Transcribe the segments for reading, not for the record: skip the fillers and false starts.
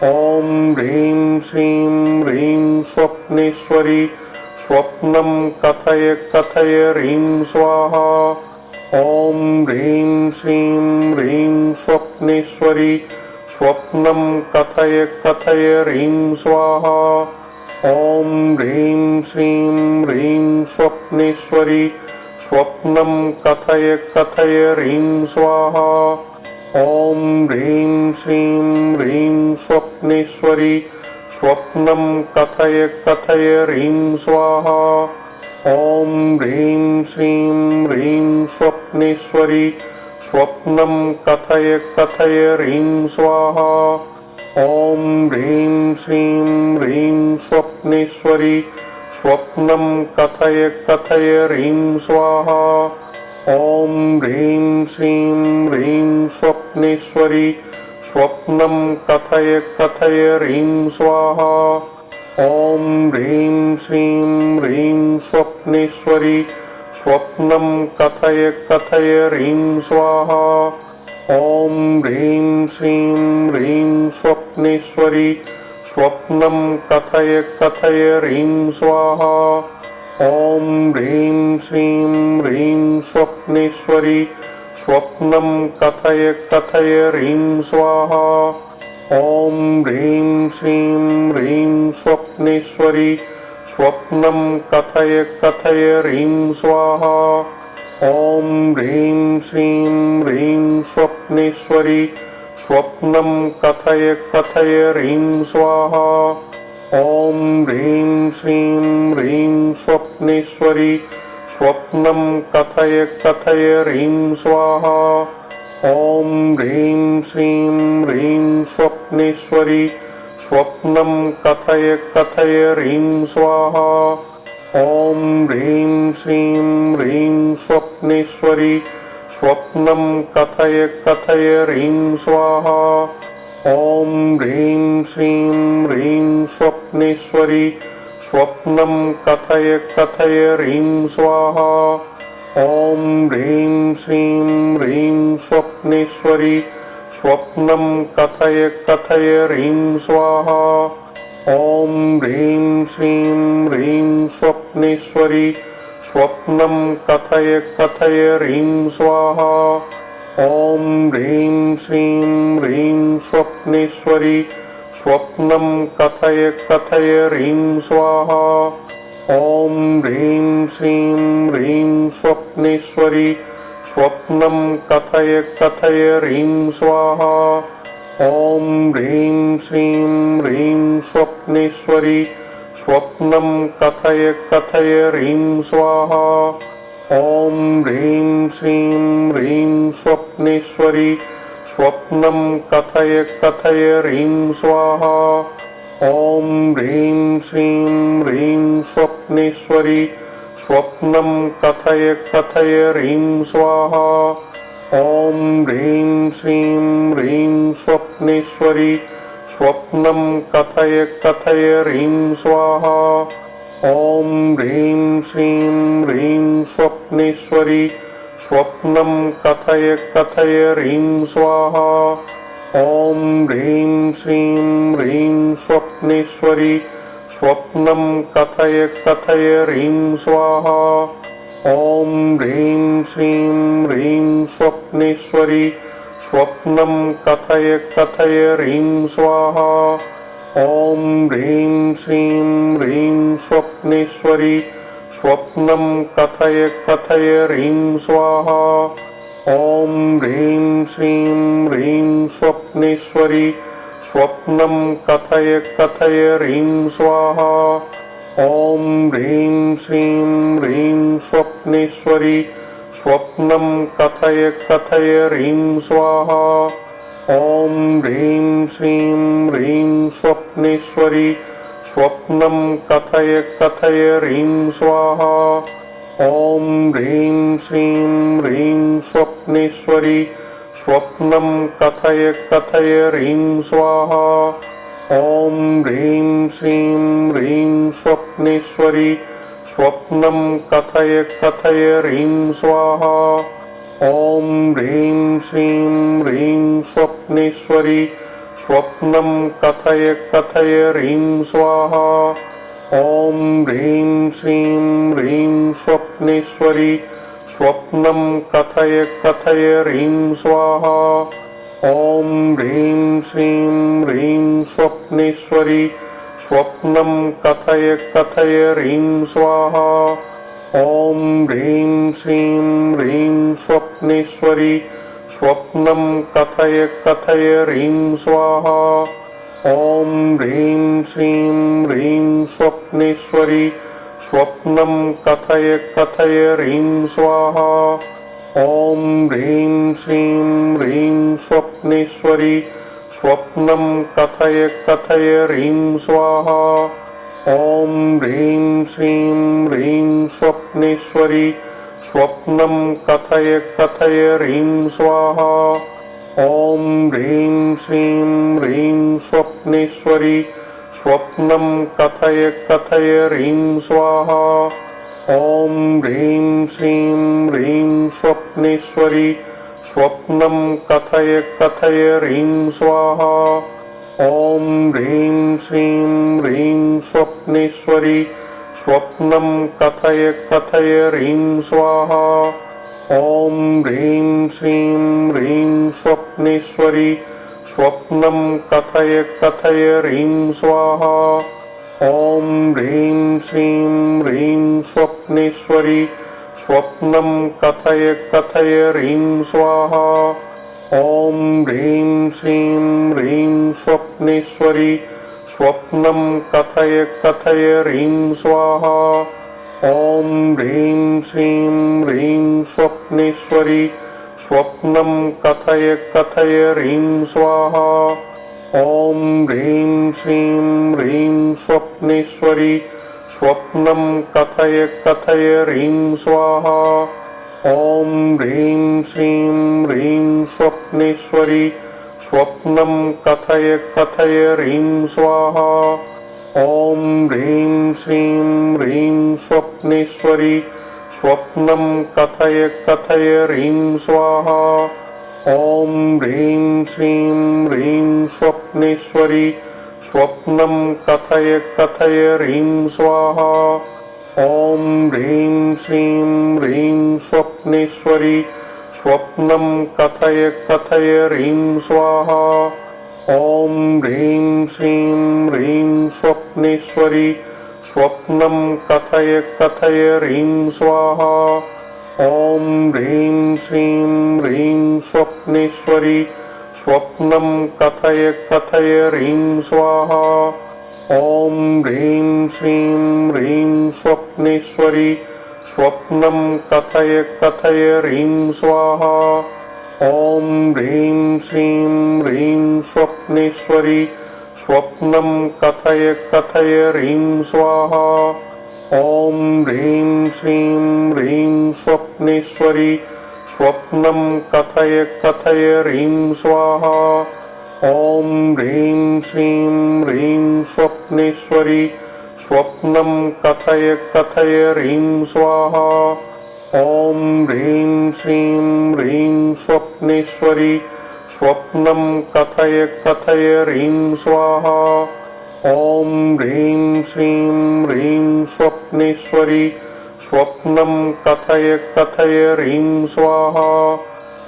ॐ ह्रीं श्रीं ह्रीं स्वप्नेश्वरी स्वप्नं कथय कथय ह्रीं स्वाहा। ॐ ह्रीं श्रीं ह्रीं स्वप्नेश्वरी स्वप्नं कथय कथय ह्रीं स्वाहा। ॐ ह्रीं श्रीं ह्रीं स्वप्नेश्वरी स्वप्नं कथय कथय ह्रीं स्वाहा। ॐ ह्रीं श्रीं ह्रीं स्वप्नेश्वरी स्वप्नं कथय कथय ह्रीं स्वाहा। ॐ ह्रीं श्रीं ह्रीं स्वप्नेश्वरी स्वप्नं कथय कथय ह्रीं स्वाहा। ॐ ह्रीं श्रीं ह्रीं स्वप्नेश्वरी स्वप्नं कथय कथय ह्रीं स्वाहा। ॐ ह्रीं श्रीं ह्रीं स्वप्नेश्वरी स्वप्नं कथय कथय ह्रीं स्वाहा। ॐ ह्रीं श्रीं ह्रीं स्वप्नेश्वरी स्वप्नं कथय कथय ह्रीं स्वाहा। ॐ ह्रीं श्रीं ह्रीं स्वप्नेश्वरी स्वप्नं कथय कथय ह्रीं स्वाहा। ॐ ह्रीं श्रीं ह्रीं स्वप्नेश्वरी स्वप्नं कथय कथय ह्रीं स्वाहा। ॐ ह्रीं श्रीं ह्रीं स्वप्नेश्वरी स्वप्नं कथय कथय ह्रीं स्वाहा। ॐ ह्रीं श्रीं ह्रीं स्वप्नेश्वरी स्वप्नं कथय कथय ह्रीं स्वाहा। ॐ ह्रीं श्रीं ह्रीं स्वप्नेश्वरी स्वप्नं कथय कथय ह्रीं स्वाहा। ॐ ह्रीं श्रीं ह्रीं स्वप्नेश्वरी स्वप्नं कथय कथय ह्रीं स्वाहा। ॐ ह्रीं श्रीं ह्रीं स्वप्नेश्वरी स्वप्नं कथय कथय ह्रीं स्वाहा। ॐ ह्रीं श्रीं ह्रीं स्वप्नेश्वरी स्वप्नं कथय कथय ह्रीं स्वाहा। ॐ ह्रीं श्रीं ह्रीं स्वप्नेश्वरी स्वप्नं कथय कथय ह्रीं स्वाहा। ॐ ह्रीं श्रीं ह्रीं स्वप्नेश्वरी स्वप्नं कथय कथय ह्रीं स्वाहा। ॐ ह्रीं श्रीं ह्रीं स्वप्नेश्वरी स्वप्नं कथय कथय ह्रीं स्वाहा। ॐ ह्रीं श्रीं ह्रीं स्वप्नेश्वरी स्वप्नं कथय कथय ह्रीं स्वाहा। ॐ ह्रीं श्रीं ह्रीं स्वप्नेश्वरी स्वप्नं कथय कथय ह्रीं स्वाहा। ॐ ह्रीं श्रीं ह्रीं स्वप्नेश्वरी स्वप्नं कथय कथय ह्रीं स्वाहा। ॐ ह्रीं श्रीं ह्रीं स्वप्नेश्वरी स्वप्नं कथय कथय ह्रीं स्वाहा। ॐ ह्रीं श्रीं ह्रीं स्वप्नेश्वरी स्वप्नं कथय कथय ह्रीं स्वाहा। ॐ ह्रीं श्रीं ह्रीं स्वप्नेश्वरी स्वप्नं कथय कथय ह्रीं स्वाहा। ॐ ह्रीं श्रीं ह्रीं स्वप्नेश्वरी स्वप्नं कथय कथय ह्रीं स्वाहा। ॐ ह्रीं श्रीं ह्रीं स्वप्नेश्वरी स्वप्नं कथय कथय ह्रीं स्वाहा। ॐ ह्रीं श्रीं ह्रीं स्वप्नेश्वरी स्वप्नं कथय कथय ह्रीं स्वाहा। ॐ ह्रीं श्रीं ह्रीं स्वप्नेश्वरी स्वप्नं कथय कथय ह्रीं स्वाहा। ॐ ह्रीं श्रीं ह्रीं स्वप्नेश्वरी स्वप्नं कथय कथय ह्रीं स्वाहा। ॐ ह्रीं श्रीं ह्रीं स्वप्नेश्वरी स्वप्नं कथय कथय ह्रीं स्वाहा। ॐ ह्रीं श्रीं ह्रीं स्वप्नेश्वरी स्वप्नं कथय कथय ह्रीं स्वाहा। ॐ ह्रीं श्रीं ह्रीं स्वप्नेश्वरी स्वप्नं कथय कथय ह्रीं स्वाहा। ॐ ह्रीं श्रीं ह्रीं स्वप्नेश्वरी स्वप्नं कथय कथय ह्रीं स्वाहा ॐ ह्रीं श्रीं ह्रीं स्वप्नेश्वरी स्वप्नं कथय कथय ह्रीं स्वाहा ॐ ह्रीं श्रीं ह्रीं स्वप्नेश्वरी स्वप्नं कथय कथय ह्रीं स्वाहा ॐ ह्रीं श्रीं ह्रीं स्वप्नेश्वरी स्वप्नं कथय कथय ह्रीं स्वाहा ॐ ह्रीं श्रीं ह्रीं स्वप्नेश्वरी स्वप्नं कथय कथय ह्रीं स्वाहा ॐ ह्रीं श्रीं ह्रीं स्वप्नेश्वरी स्वप्नं कथय कथय ह्रीं स्वाहा ॐ ह्रीं श्रीं ह्रीं स्वप्नेश्वरी स्वप्नं कथय कथय ह्रीं स्वाहा ॐ ह्रीं श्रीं ह्रीं स्वप्नेश्वरी स्वप्नं कथय कथय ह्रीं स्वाहा ॐ ह्रीं श्रीं ह्रीं स्वप्नेश्वरी स्वप्नं कथय कथय ह्रीं स्वाहा ॐ ह्रीं श्रीं ह्रीं स्वप्नेश्वरी स्वप्नं कथय कथय ह्रीं स्वाहा ॐ ह्रीं श्रीं ह्रीं स्वप्नेश्वरी स्वप्नं कथय कथय ह्रीं स्वाहा ॐ ह्रीं श्रीं ह्रीं स्वप्नेश्वरी स्वप्नं कथय कथय ह्रीं स्वाहा ॐ ह्रीं श्रीं ह्रीं स्वप्नेश्वरी स्वप्नं कथय कथय ह्रीं स्वाहा ॐ ह्रीं श्रीं ह्रीं स्वप्नेश्वरी स्वप्नं कथय कथय ह्रीं स्वाहा ॐ ह्रीं श्रीं ह्रीं स्वप्नेश्वरी स्वप्नं कथय कथय ह्रीं स्वाहा ॐ ह्रीं श्रीं ह्रीं स्वप्नेश्वरी स्वप्नं कथय कथय ह्रीं स्वाहा ॐ ह्रीं श्रीं ह्रीं स्वप्नेश्वरी स्वप्नं कथय कथय ह्रीं स्वाहा ॐ ह्रीं श्रीं ह्रीं स्वप्नेश्वरी स्वप्नं कथय कथय ह्रीं स्वाहा ॐ ह्रीं श्रीं ह्रीं स्वप्नेश्वरी स्वप्नं कथय कथय ह्रीं स्वाहा ॐ ह्रीं श्रीं ह्रीं स्वप्नेश्वरी स्वप्नं कथय कथय ह्रीं स्वाहा ॐ ह्रीं श्रीं ह्रीं स्वप्नेश्वरी स्वप्नं कथय कथय ह्रीं स्वाहा ॐ ह्रीं श्रीं ह्रीं स्वप्नेश्वरी स्वप्नं कथय कथय ह्रीं स्वाहा ॐ ह्रीं श्रीं ह्रीं स्वप्नेश्वरी स्वप्नं कथय कथय ह्रीं स्वाहा ॐ ह्रीं श्रीं ह्रीं स्वप्नेश्वरी स्वप्नं कथय कथय ह्रीं स्वाहा ॐ ह्रीं श्रीं ह्रीं स्वप्नेश्वरी स्वप्नं कथय कथय ह्रीं स्वाहा ॐ ह्रीं श्रीं ह्रीं स्वप्नेश्वरी स्वप्नं कथय कथय ह्रीं स्वाहा ॐ ह्रीं श्रीं ह्रीं स्वप्नेश्वरी स्वप्नं कथय कथय ह्रीं स्वाहा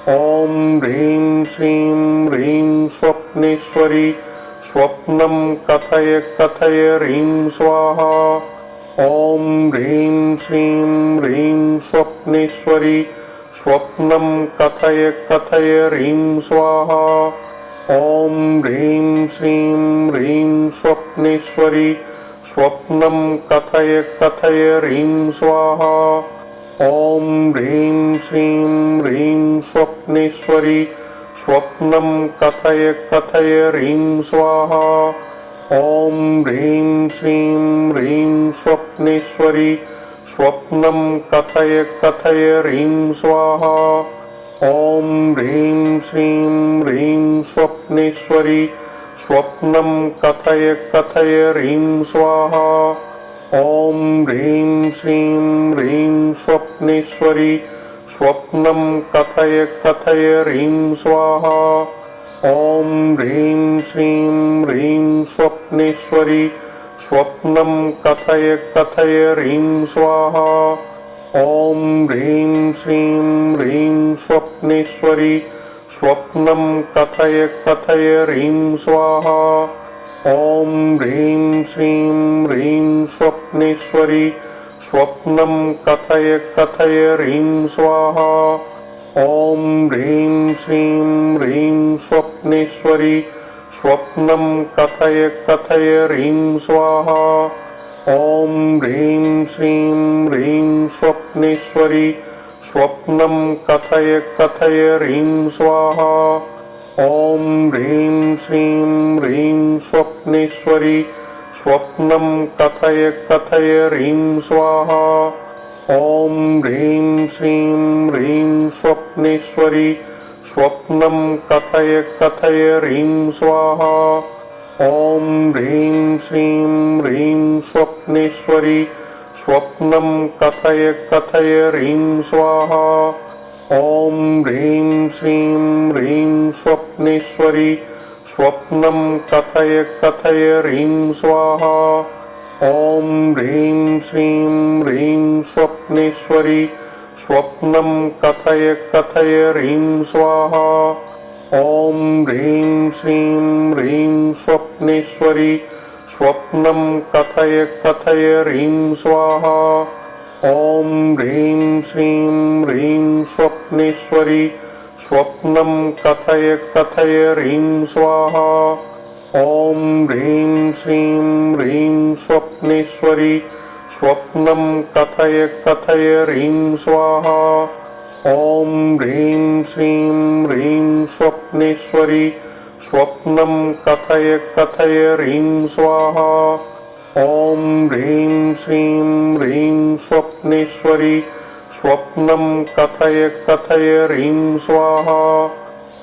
ॐ ह्रीं श्रीं ह्रीं स्वप्नेश्वरी स्वप्नं कथय कथय ह्रीं स्वाहा ॐ ह्रीं श्रीं ह्रीं स्वप्नेश्वरी स्वप्नं कथय कथय ह्रीं स्वाहा ॐ ह्रीं श्रीं ह्रीं स्वप्नेश्वरी स्वप्नं कथय कथय ह्रीं स्वाहा ॐ ह्रीं श्रीं ह्रीं स्वप्नेश्वरी स्वप्नं कथय कथय ह्रीं स्वाहा ॐ ह्रीं श्रीं ह्रीं स्वप्नेश्वरी स्वप्नं कथय कथय ह्रीं स्वाहा ॐ ह्रीं श्रीं ह्रीं स्वप्नेश्वरी स्वप्नं कथय कथय ह्रीं स्वाहा ॐ ह्रीं श्रीं ह्रीं स्वप्नेश्वरी स्वप्नं कथय कथय ह्रीं स्वाहा ॐ ह्रीं श्रीं ह्रीं स्वप्नेश्वरी स्वप्नं कथय कथय ह्रीं स्वाहा। ॐ ह्रीं श्रीं ह्रीं स्वप्नेश्वरी स्वप्नं कथय कथय ह्रीं स्वाहा। ॐ ह्रीं श्रीं ह्रीं स्वप्नेश्वरी स्वप्नं कथय कथय ह्रीं स्वाहा। ॐ ह्रीं श्रीं ह्रीं स्वप्नेश्वरी स्वप्नं कथय कथय ह्रीं स्वाहा। ॐ ह्रीं श्रीं ह्रीं स्वप्नेश्वरी स्वप्नं कथय कथय ह्रीं स्वाहा। ॐ ह्रीं श्रीं ह्रीं स्वप्नेश्वरी स्वप्नं कथय कथय ह्रीं स्वाहा। ॐ ह्रीं श्रीं ह्रीं स्वप्नेश्वरी स्वप्नं कथय कथय ह्रीं स्वाहा। ॐ ह्रीं श्रीं ह्रीं स्वप्नेश्वरी स्वप्नं कथय कथय ह्रीं स्वाहा। ॐ ह्रीं श्रीं ह्रीं स्वप्नेश्वरी स्वप्नं कथय कथय ह्रीं स्वाहा। ॐ ह्रीं श्रीं ह्रीं स्वप्नेश्वरी स्वप्नं कथय कथय ह्रीं स्वाहा। ॐ ह्रीं श्रीं ह्रीं स्वप्नेश्वरी स्वप्नं कथय कथय ह्रीं स्वाहा। ॐ ह्रीं श्रीं ह्रीं स्वप्नेश्वरी स्वप्नं कथय कथय ह्रीं स्वाहा। ॐ ह्रीं श्रीं ह्रीं स्वप्नेश्वरी स्वप्नं कथय कथय ह्रीं स्वाहा। ॐ ह्रीं श्रीं ह्रीं स्वप्नेश्वरी स्वप्नं कथय कथय ह्रीं स्वाहा। ॐ ह्रीं श्रीं ह्रीं स्वप्नेश्वरी स्वप्नं कथय कथय ह्रीं स्वाहा।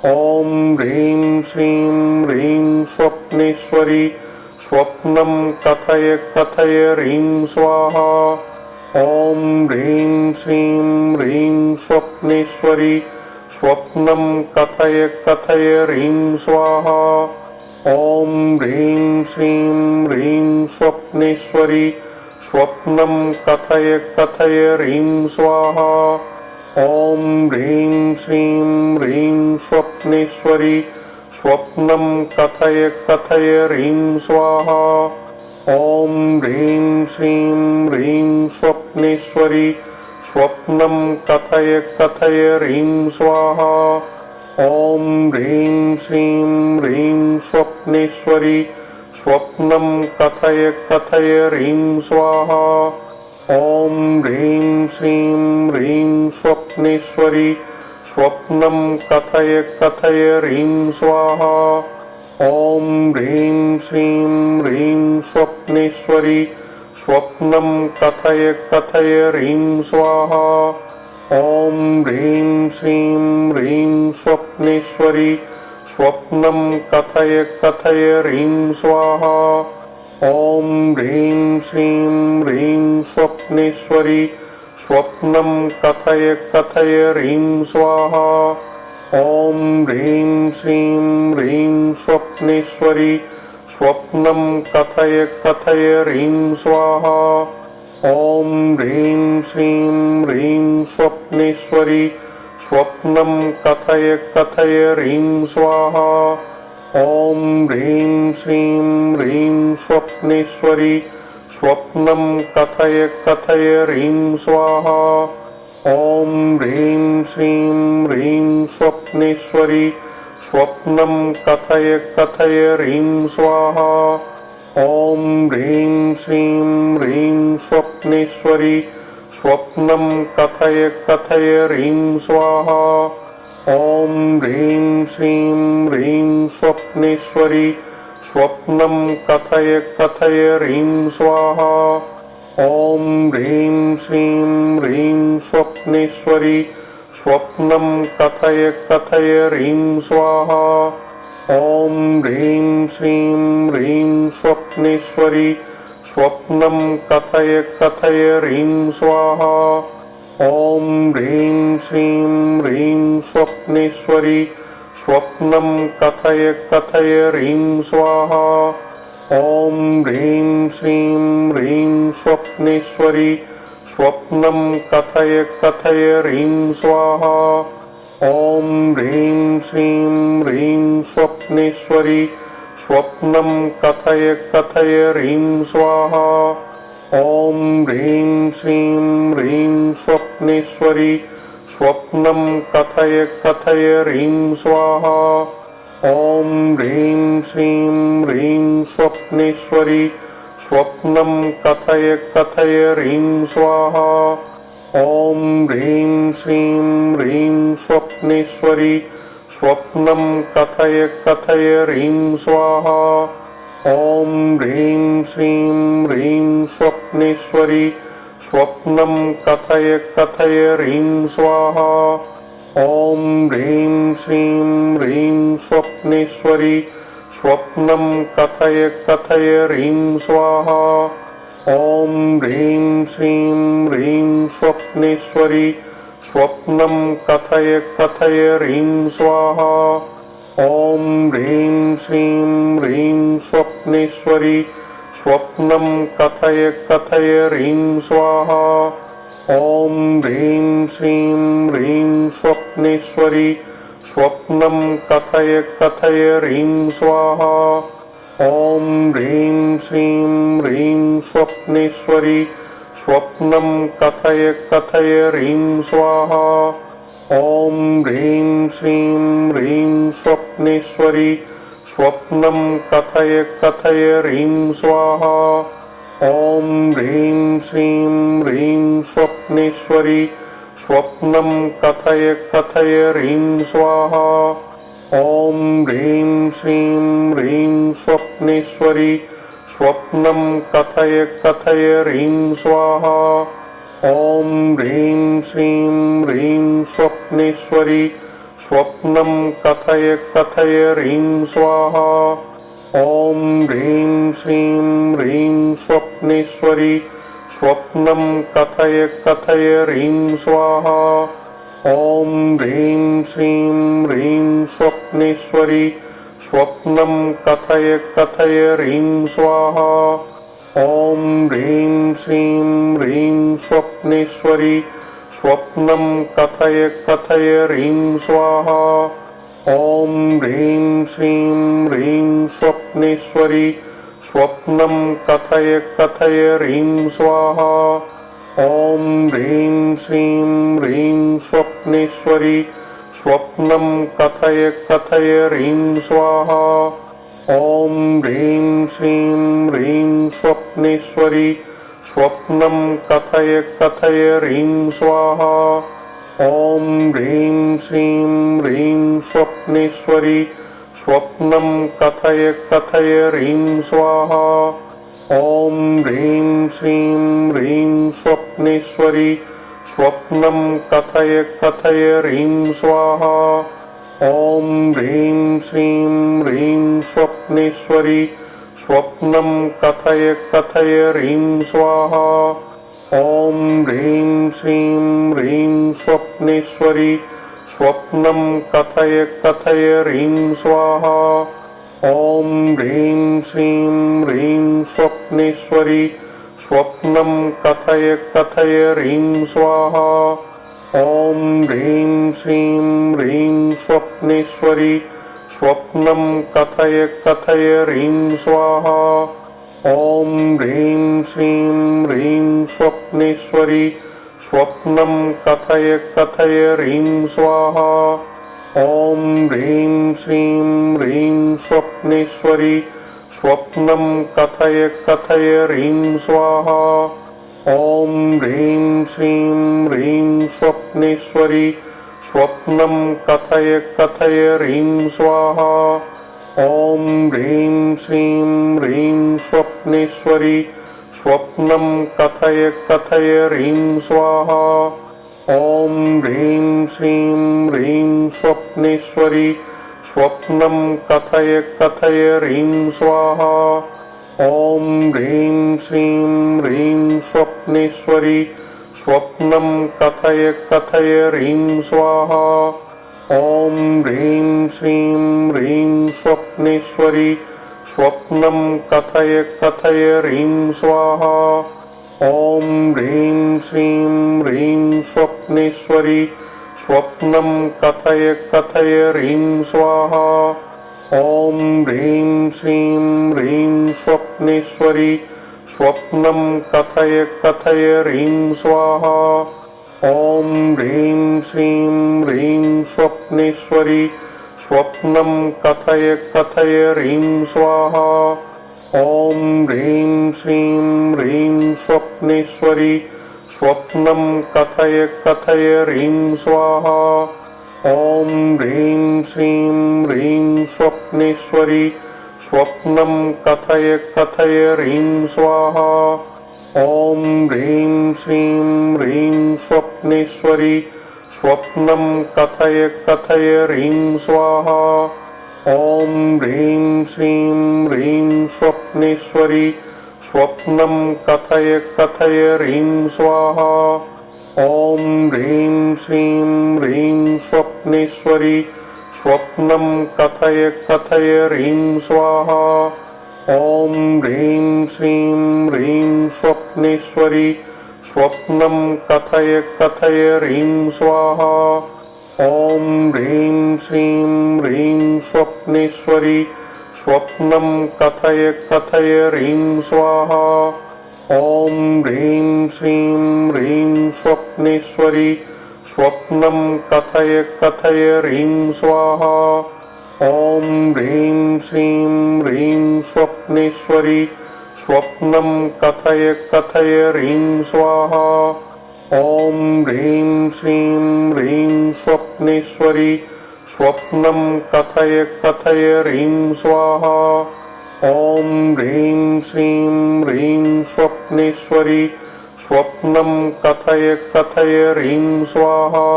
ॐ ह्रीं श्रीं ह्रीं स्वप्नेश्वरी स्वप्नं कथय कथय ह्रीं स्वाहा। ॐ ह्रीं श्रीं ह्रीं स्वप्नेश्वरी स्वप्नं कथय कथय ह्रीं स्वाहा। ॐ ह्रीं श्रीं ह्रीं स्वप्नेश्वरी स्वप्नं कथय कथय ह्रीं स्वाहा। ॐ ह्रीं श्रीं ह्रीं स्वप्नेश्वरी स्वप्नं कथय कथय ह्रीं स्वाहा। ॐ ह्रीं श्रीं ह्रीं स्वप्नेश्वरी स्वप्नं कथय कथय ह्रीं स्वाहा। ॐ ह्रीं श्रीं ह्रीं स्वप्नेश्वरी स्वप्नं कथय कथय ह्रीं स्वाहा। ॐ ह्रीं श्रीं ह्रीं स्वप्नेश्वरी स्वप्नं कथय कथय ह्रीं स्वाहा। ॐ ह्रीं श्रीं ह्रीं स्वप्नेश्वरी स्वप्नं कथय कथय ह्रीं स्वाहा। ॐ ह्रीं श्रीं ह्रीं स्वप्नेश्वरी स्वप्नं कथय कथय ह्रीं स्वाहा। ॐ ह्रीं श्रीं ह्रीं स्वप्नेश्वरी स्वप्नं कथय कथय ह्रीं स्वाहा। ॐ ह्रीं श्रीं ह्रीं स्वप्नेश्वरी स्वप्नं कथय कथय ह्रीं स्वाहा। ॐ ह्रीं श्रीं ह्रीं स्वप्नेश्वरी स्वप्नं कथय कथय ह्रीं स्वाहा। ॐ ह्रीं श्रीं ह्रीं स्वप्नेश्वरी स्वप्नं कथय कथय ह्रीं स्वाहा। ॐ ह्रीं श्रीं ह्रीं स्वप्नेश्वरी स्वप्नं कथय कथय ह्रीं स्वाहा। ॐ ह्रीं श्रीं ह्रीं स्वप्नेश्वरी स्वप्नं कथय कथय ह्रीं स्वाहा। ॐ ह्रीं श्रीं ह्रीं स्वप्नेश्वरी स्वप्नं कथय कथय ह्रीं स्वाहा। ॐ ह्रीं श्रीं ह्रीं स्वप्नेश्वरी स्वप्नं कथय कथय ह्रीं स्वाहा। ॐ ह्रीं श्रीं ह्रीं स्वप्नेश्वरी स्वप्नं कथय कथय ह्रीं स्वाहा। ॐ ह्रीं श्रीं ह्रीं स्वप्नेश्वरी स्वप्नं कथय कथय ह्रीं स्वाहा ॐ ह्रीं श्रीं ह्रीं स्वप्नेश्वरी स्वप्नं कथय कथय ह्रीं स्वाहा ॐ ह्रीं श्रीं ह्रीं स्वप्नेश्वरी स्वप्नं कथय कथय ह्रीं स्वाहा ॐ ह्रीं श्रीं ह्रीं स्वप्नेश्वरी स्वप्नं कथय कथय ह्रीं स्वाहा ॐ ह्रीं श्रीं ह्रीं स्वप्नेश्वरी स्वप्नं कथय कथय ह्रीं स्वाहा ॐ ह्रीं श्रीं ह्रीं स्वप्नेश्वरी स्वप्नं कथय कथय ह्रीं स्वाहा ॐ ह्रीं श्रीं ह्रीं स्वप्नेश्वरी स्वप्नं कथय कथय ह्रीं स्वाहा ॐ ह्रीं श्रीं ह्रीं स्वप्नेश्वरी स्वप्नं कथय कथय ह्रीं स्वाहा ॐ ह्रीं श्रीं ह्रीं स्वप्नेश्वरी स्वप्नं कथय कथय ह्रीं स्वाहा ॐ ह्रीं श्रीं ह्रीं स्वप्नेश्वरी स्वप्नं कथय कथय ह्रीं स्वाहा ॐ ह्रीं श्रीं ह्रीं स्वप्नेश्वरी स्वप्नं कथय कथय ह्रीं स्वाहा ॐ ह्रीं श्रीं ह्रीं स्वप्नेश्वरी स्वप्नं कथय कथय ह्रीं स्वाहा ॐ ह्रीं श्रीं ह्रीं स्वप्नेश्वरी स्वप्नं कथय कथय ह्रीं स्वाहा ॐ ह्रीं श्रीं ह्रीं स्वप्नेश्वरी स्वप्नं कथय कथय ह्रीं स्वाहा ॐ ह्रीं श्रीं ह्रीं स्वप्नेश्वरी स्वप्नं कथय कथय ह्रीं स्वाहा ॐ ह्रीं श्रीं ह्रीं स्वप्नेश्वरी स्वप्नं कथय कथय ह्रीं स्वाहा ॐ ह्रीं श्रीं ह्रीं स्वप्नेश्वरी स्वप्नं कथय कथय ह्रीं स्वाहा ॐ ह्रीं श्रीं ह्रीं स्वप्नेश्वरी स्वप्नं कथय कथय ह्रीं स्वाहा ॐ ह्रीं श्रीं ह्रीं स्वप्नेश्वरी स्वप्नं कथय कथय ह्रीं स्वाहा ॐ ह्रीं श्रीं ह्रीं स्वप्नेश्वरी स्वप्नं कथय कथय ह्रीं स्वाहा ॐ ह्रीं श्रीं ह्रीं स्वप्नेश्वरी स्वप्नं कथय कथय ह्रीं स्वाहा ॐ ह्रीं श्रीं ह्रीं स्वप्नेश्वरी स्वप्नं कथय कथय ह्रीं स्वाहा ॐ ह्रीं श्रीं ह्रीं स्वप्नेश्वरी स्वप्नं कथय कथय ह्रीं स्वाहा ॐ ह्रीं श्रीं ह्रीं स्वप्नेश्वरी स्वप्नं कथय कथय ह्रीं स्वाहा ॐ ह्रीं श्रीं ह्रीं स्वप्नेश्वरी स्वप्नं कथय कथय ह्रीं स्वाहा ॐ ह्रीं श्रीं ह्रीं स्वप्नेश्वरी स्वप्नं कथय कथय ह्रीं स्वाहा ॐ ह्रीं श्रीं ह्रीं स्वप्नेश्वरी स्वप्नं कथय कथय ह्रीं स्वाहा ॐ ह्रीं श्रीं ह्रीं स्वप्नेश्वरी स्वप्नं कथय कथय ह्रीं स्वाहा ॐ ह्रीं श्रीं ह्रीं स्वप्नेश्वरी स्वप्नं कथय कथय ह्रीं स्वाहा ॐ ह्रीं श्रीं ह्रीं स्वप्नेश्वरी स्वप्नं कथय कथय ह्रीं स्वाहा ॐ ह्रीं श्रीं ह्रीं स्वप्नेश्वरी स्वप्नं कथय कथय ह्रीं स्वाहा ॐ ह्रीं श्रीं ह्रीं स्वप्नेश्वरी स्वप्नं कथय कथय ह्रीं स्वाहा ॐ ह्रीं श्रीं ह्रीं स्वप्नेश्वरी स्वप्नं कथय कथय ह्रीं स्वाहा ॐ ह्रीं श्रीं ह्रीं स्वप्नेश्वरी स्वप्नं कथय कथय ह्रीं स्वाहा ॐ ह्रीं श्रीं ह्रीं स्वप्नेश्वरी स्वप्नं कथय कथय ह्रीं स्वाहा ॐ ह्रीं श्रीं ह्रीं स्वप्नेश्वरी स्वप्नं कथय कथय ह्रीं स्वाहा ॐ ह्रीं श्रीं ह्रीं स्वप्नेश्वरी स्वप्नं कथय कथय ह्रीं स्वाहा ॐ ह्रीं श्रीं ह्रीं स्वप्नेश्वरी स्वप्नं कथय कथय ह्रीं स्वाहा ॐ ह्रीं श्रीं ह्रीं स्वप्नेश्वरी स्वप्नं कथय कथय ह्रीं स्वाहा ॐ ह्रीं श्रीं ह्रीं स्वप्नेश्वरी स्वप्नं कथय कथय ह्रीं स्वाहा ॐ ह्रीं श्रीं ह्रीं स्वप्नेश्वरी स्वप्नं कथय कथय ह्रीं स्वाहा ॐ ह्रीं श्रीं ह्रीं स्वप्नेश्वरी स्वप्नं कथय कथय ह्रीं स्वाहा ॐ ह्रीं श्रीं ह्रीं स्वप्नेश्वरी स्वप्नं कथय कथय ह्रीं स्वाहा ॐ ह्रीं श्रीं ह्रीं स्वप्नेश्वरी स्वप्नं कथय कथय ह्रीं स्वाहा ॐ ह्रीं श्रीं ह्रीं स्वप्नेश्वरी स्वप्नं कथय कथय ह्रीं स्वाहा ॐ ह्रीं श्रीं ह्रीं स्वप्नेश्वरी स्वप्नं कथय कथय ह्रीं स्वाहा ॐ ह्रीं श्रीं ह्रीं स्वप्नेश्वरी स्वप्नं कथय कथय ह्रीं स्वाहा ॐ ह्रीं श्रीं ह्रीं स्वप्नेश्वरी स्वप्नं कथय कथय ह्रीं स्वाहा ॐ ह्रीं श्रीं ह्रीं स्वप्नेश्वरी स्वप्नं कथय कथय ह्रीं स्वाहा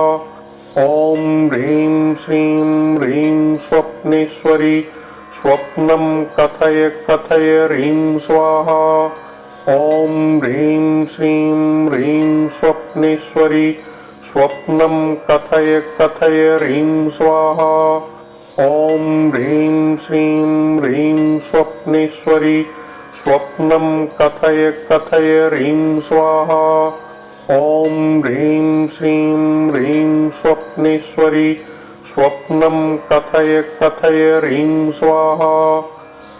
ॐ ह्रीं श्रीं ह्रीं स्वप्नेश्वरी स्वप्नं कथय कथय ह्रीं स्वाहा ॐ ह्रीं श्रीं ह्रीं स्वप्नेश्वरी स्वप्नं कथय कथय ह्रीं स्वाहा ॐ ह्रीं श्रीं ह्रीं स्वप्नेश्वरी स्वप्नं कथय कथय ह्रीं स्वाहा ॐ ह्रीं श्रीं ह्रीं स्वप्नेश्वरी स्वप्नं कथय कथय ह्रीं स्वाहा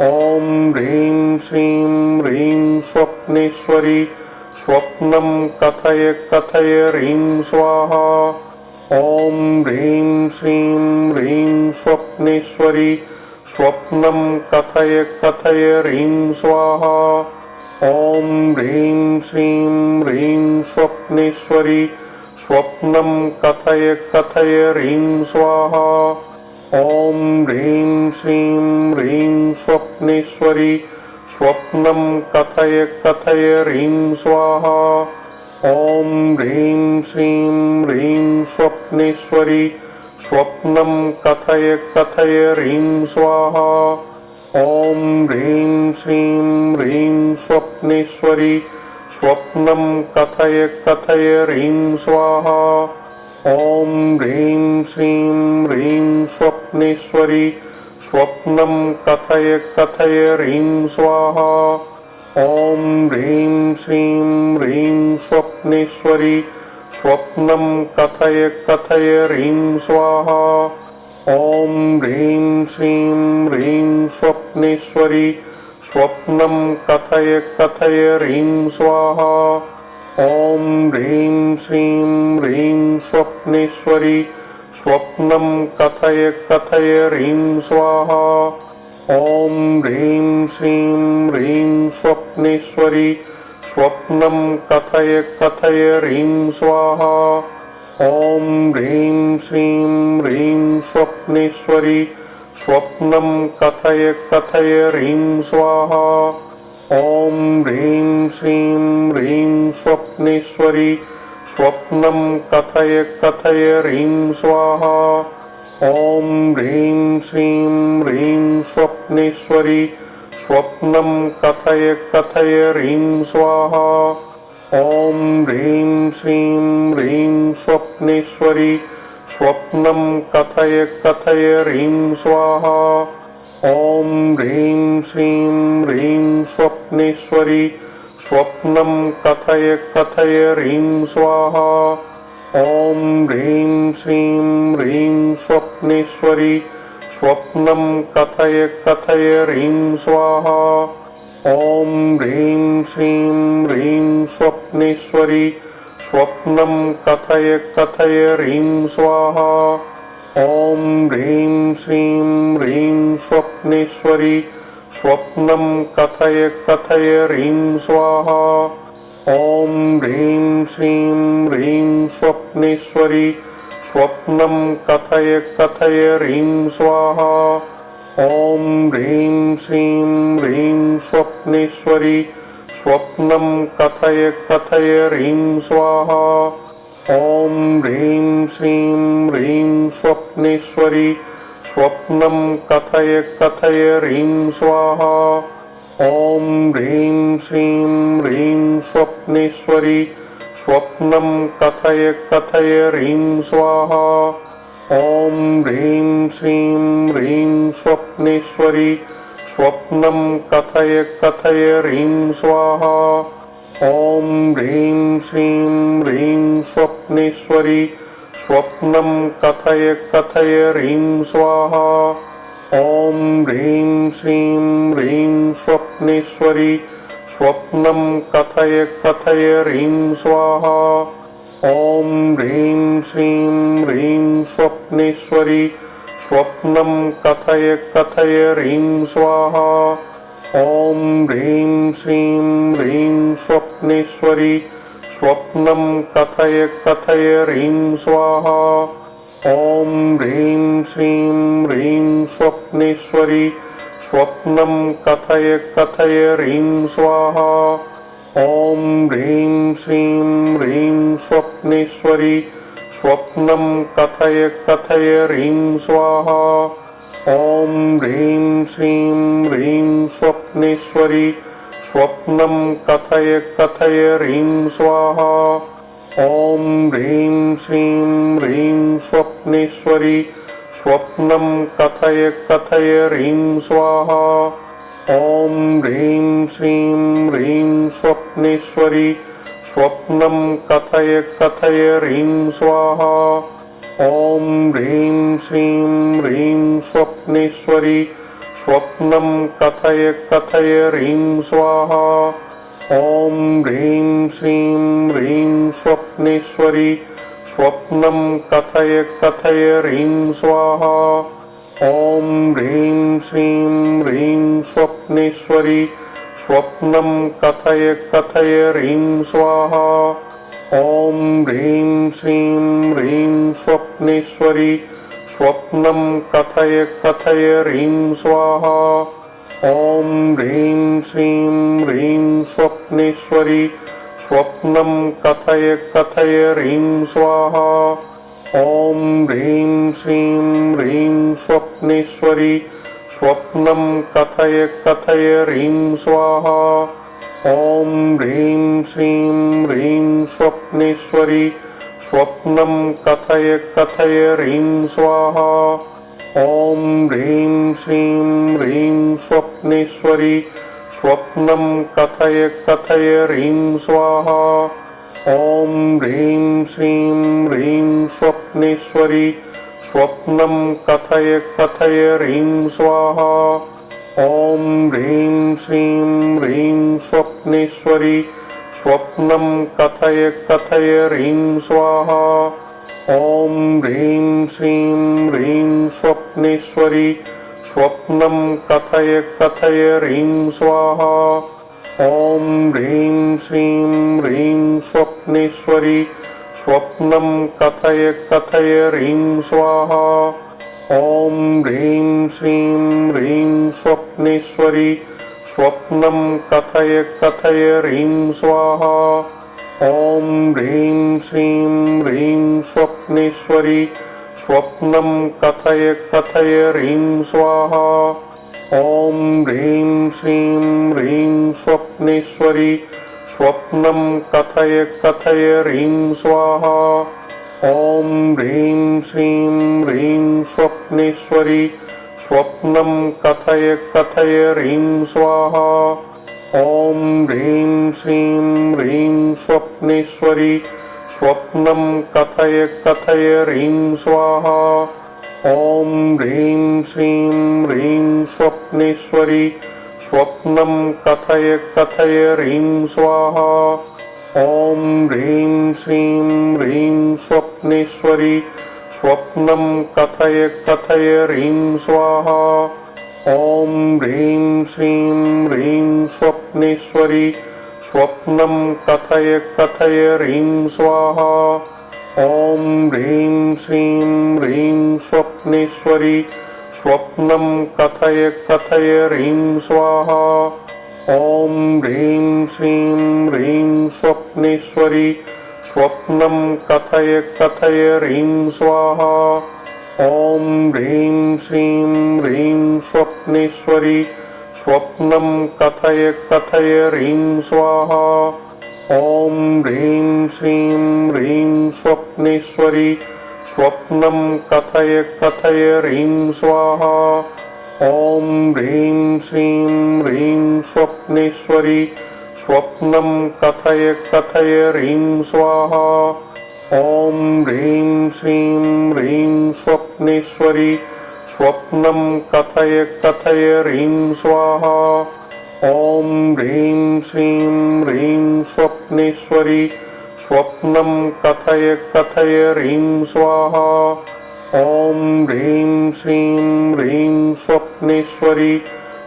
ॐ ह्रीं श्रीं ह्रीं स्वप्नेश्वरी स्वप्नं कथय कथय ह्रीं स्वाहा ॐ ह्रीं श्रीं ह्रीं स्वप्नेश्वरी स्वप्नं कथय कथय ह्रीं स्वाहा ॐ ह्रीं श्रीं ह्रीं स्वप्नेश्वरी स्वप्नं कथय कथय ह्रीं स्वाहा ॐ ह्रीं श्रीं ह्रीं स्वप्नेश्वरी स्वप्नं कथय कथय ह्रीं स्वाहा ॐ ह्रीं श्रीं ह्रीं स्वप्नेश्वरी स्वप्नं कथय कथय ह्रीं स्वाहा ॐ ह्रीं श्रीं ह्रीं स्वप्नेश्वरी स्वप्नं कथय कथय ह्रीं स्वाहा ॐ ह्रीं श्रीं ह्रीं स्वप्नेश्वरी स्वप्नं कथय कथय ह्रीं स्वाहा ॐ ह्रीं श्रीं ह्रीं स्वप्नेश्वरी स्वप्नं कथय कथय ह्रीं स्वाहा ॐ ह्रीं श्रीं ह्रीं स्वप्नेश्वरी स्वप्नं कथय कथय ह्रीं स्वाहा ॐ ह्रीं श्रीं ह्रीं स्वप्नेश्वरी स्वप्नं कथय कथय ह्रीं स्वाहा ॐ ह्रीं श्रीं ह्रीं स्वप्नेश्वरी स्वप्नं कथय कथय ह्रीं स्वाहा ॐ ह्रीं श्रीं ह्रीं स्वप्नेश्वरी स्वप्नं कथय कथय ह्रीं स्वाहा ॐ ह्रीं श्रीं ह्रीं स्वप्नेश्वरी स्वप्नं कथय कथय ह्रीं स्वाहा ॐ ह्रीं श्रीं ह्रीं स्वप्नेश्वरी स्वप्नं कथय कथय ह्रीं स्वाहा ॐ ह्रीं श्रीं ह्रीं स्वप्नेश्वरी स्वप्नं कथय कथय ह्रीं स्वाहा ॐ ह्रीं श्रीं ह्रीं स्वप्नेश्वरी स्वप्नं कथय कथय ह्रीं स्वाहा ॐ ह्रीं श्रीं ह्रीं स्वप्नेश्वरी स्वप्नं कथय कथय ह्रीं स्वाहा ॐ ह्रीं श्रीं ह्रीं स्वप्नेश्वरी स्वप्नं कथय कथय ह्रीं स्वाहा ॐ ह्रीं श्रीं ह्रीं स्वप्नेश्वरी स्वप्नं कथय कथय ह्रीं स्वाहा ॐ ह्रीं श्रीं ह्रीं स्वप्नेश्वरी स्वप्नं कथय कथय ह्रीं स्वाहा ॐ ह्रीं श्रीं ह्रीं स्वप्नेश्वरी स्वप्नं कथय कथय ह्रीं स्वाहा ॐ ह्रीं श्रीं ह्रीं स्वप्नेश्वरी स्वप्नं कथय कथय ह्रीं स्वाहा ॐ ह्रीं श्रीं ह्रीं स्वप्नेश्वरी स्वप्नं कथय कथय ह्रीं स्वाहा ॐ ह्रीं श्रीं ह्रीं स्वप्नेश्वरी स्वप्नं कथय कथय ह्रीं स्वाहा ॐ ह्रीं श्रीं ह्रीं स्वप्नेश्वरी स्वप्नं कथय कथय ह्रीं स्वाहा ॐ ह्रीं श्रीं ह्रीं स्वप्नेश्वरी स्वप्नं कथय कथय ह्रीं स्वाहा ॐ ह्रीं श्रीं ह्रीं स्वप्नेश्वरी स्वप्नं कथय कथय ह्रीं स्वाहा ॐ ह्रीं श्रीं ह्रीं स्वप्नेश्वरी स्वप्नं कथय कथय ह्रीं स्वाहा ॐ ह्रीं श्रीं ह्रीं स्वप्नेश्वरी स्वप्नं कथय कथय ह्रीं स्वाहा ॐ ह्रीं श्रीं ह्रीं स्वप्नेश्वरी स्वप्नं कथय कथय ह्रीं स्वाहा ॐ ह्रीं श्रीं ह्रीं स्वप्नेश्वरी स्वप्नं कथय कथय ह्रीं स्वाहा ॐ ह्रीं श्रीं ह्रीं स्वप्नेश्वरी स्वप्नं कथय कथय ह्रीं स्वाहा ॐ ह्रीं श्रीं ह्रीं स्वप्नेश्वरी स्वप्नं कथय कथय ह्रीं स्वाहा ॐ ह्रीं श्रीं ह्रीं स्वप्नेश्वरी स्वप्नं कथय कथय ह्रीं स्वाहा ॐ ह्रीं श्रीं ह्रीं स्वप्नेश्वरी स्वप्नं कथय कथय ह्रीं स्वाहा ॐ ह्रीं श्रीं ह्रीं स्वप्नेश्वरी स्वप्नं कथय कथय ह्रीं स्वाहा ॐ ह्रीं श्रीं ह्रीं स्वप्नेश्वरी स्वप्नं कथय कथय ह्रीं स्वाहा ॐ ह्रीं श्रीं ह्रीं स्वप्नेश्वरी स्वप्नं कथय कथय ह्रीं स्वाहा ॐ ह्रीं श्रीं ह्रीं स्वप्नेश्वरी स्वप्नं कथय कथय ह्रीं स्वाहा ॐ ह्रीं श्रीं ह्रीं स्वप्नेश्वरी स्वप्नं कथय कथय ह्रीं स्वाहा ॐ ह्रीं श्रीं ह्रीं स्वप्नेश्वरी स्वप्नं कथय कथय ह्रीं स्वाहा ॐ ह्रीं श्रीं ह्रीं स्वप्नेश्वरी स्वप्नं कथय कथय ह्रीं स्वाहा ॐ ह्रीं श्रीं ह्रीं स्वप्नेश्वरी स्वप्नं कथय कथय ह्रीं स्वाहा ॐ ह्रीं श्रीं ह्रीं स्वप्नेश्वरी स्वप्नं कथय कथय ह्रीं स्वाहा ॐ ह्रीं श्रीं ह्रीं स्वप्नेश्वरी स्वप्नं कथय कथय ह्रीं स्वाहा ॐ ह्रीं श्रीं ह्रीं स्वप्नेश्वरी स्वप्नं कथय कथय ह्रीं स्वाहा ॐ ह्रीं श्रीं ह्रीं स्वप्नेश्वरी स्वप्नं कथय कथय ह्रीं स्वाहा ॐ ह्रीं श्रीं ह्रीं स्वप्नेश्वरी स्वप्नं कथय कथय ह्रीं स्वाहा ॐ ह्रीं श्रीं ह्रीं स्वप्नेश्वरी स्वप्नं कथय कथय ह्रीं स्वाहा ॐ ह्रीं श्रीं ह्रीं स्वप्नेश्वरी स्वप्नं कथय कथय ह्रीं स्वाहा ॐ ह्रीं श्रीं ह्रीं स्वप्नेश्वरी स्वप्नं कथय कथय ह्रीं स्वाहा ॐ ह्रीं श्रीं ह्रीं स्वप्नेश्वरी स्वप्नं कथय कथय ह्रीं स्वाहा ॐ ह्रीं श्रीं ह्रीं स्वप्नेश्वरी स्वप्नं कथय कथय ह्रीं स्वाहा ॐ ह्रीं श्रीं ह्रीं स्वप्नेश्वरी स्वप्नं कथय कथय ह्रीं स्वाहा ॐ ह्रीं श्रीं ह्रीं स्वप्नेश्वरी स्वप्नं कथय कथय ह्रीं स्वाहा ॐ ह्रीं श्रीं ह्रीं स्वप्नेश्वरी स्वप्नं कथय कथय ह्रीं स्वाहा ॐ ह्रीं श्रीं ह्रीं स्वप्नेश्वरी स्वप्नं कथय कथय ह्रीं स्वाहा ॐ ह्रीं श्रीं ह्रीं स्वप्नेश्वरी स्वप्नं कथय कथय ह्रीं स्वाहा ॐ ह्रीं श्रीं ह्रीं स्वप्नेश्वरी स्वप्नं कथय कथय ह्रीं स्वाहा ॐ ह्रीं श्रीं ह्रीं स्वप्नेश्वरी स्वप्नं कथय कथय ह्रीं स्वाहा ॐ ह्रीं श्रीं ह्रीं स्वप्नेश्वरी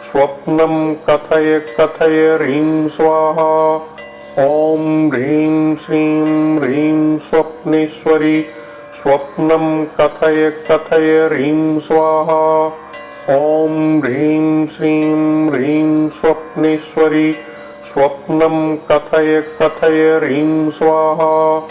स्वप्नं कथय कथय ह्रीं स्वाहा ॐ ह्रीं श्रीं ह्रीं स्वप्नेश्वरी स्वप्नं कथय कथय ह्रीं स्वाहा ॐ ह्रीं श्रीं ह्रीं स्वप्नेश्वरी स्वप्नं कथय कथय ह्रीं स्वाहा।